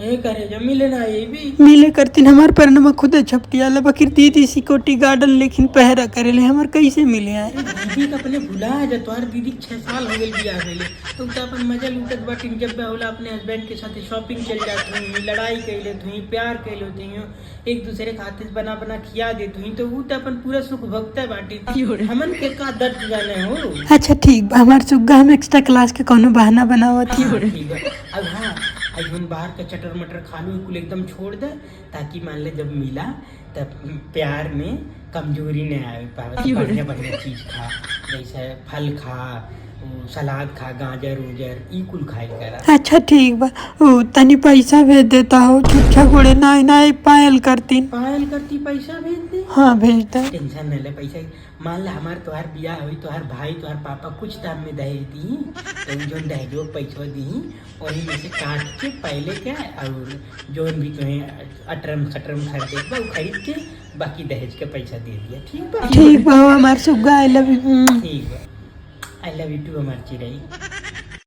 ए करे जो मिले ना ये भी मिले करतीन हमार पर नमा खुद छपटिया ला बकिर दीदी सिकोटी गार्डन लेकिन पहरा करेले हमार कैसे मिले आए। दीदी का अपने भुला जा तोहार दीदी 6 साल हो गए बियाह गइले तो अपन मजा लूटत बाटी जब होला अपने हस्बैंड के साथ शॉपिंग चल जात हुई लड़ाई कैले तुही प्यार कैले तुही एक दूसरे खातिर बना बना खिया दे तुही तो वो तो अपन पूरा सुख भोगता बाटी हमन के का दर्द जाने हो। अच्छा ठीक बा हमार सुग्गा हम एक्स्ट्रा क्लास के कोनो बहाना बनावत ही ठीक है अब हाँ आज हम बाहर का चटर मटर खा लू कुल एकदम छोड़ दे ताकि मान ले जब मिला तब प्यार में कमजोरी नहीं आए पावे बढ़िया बढ़िया चीज खा जैसे फल खा सलाद खा गाजर उजर ई कुल खाई करा। अच्छा ठीक बा ओ तनी पैसा भेज देता हो छुच्छा गोड़े नाई नाई पायल करती पैसा भेज दे। हाँ भेज दे टेंशन न ले पैसा मान ला हमार तोहार बियाह हुई तोहार भाई तोहार पापा कुछ दाम में दहेज दी तो जो दहेजो पैसा दी वही में से काट के पहले क्या और जो भी तुम्हें अटरम खटरम खरीदे वो खरीद के बाकी दहेज के पैसा दे दिया। ठीक बा ठीक बा हमार सुग्गा आई लव यू। ठीक बा आई लव यू टू हमार चिड़ै।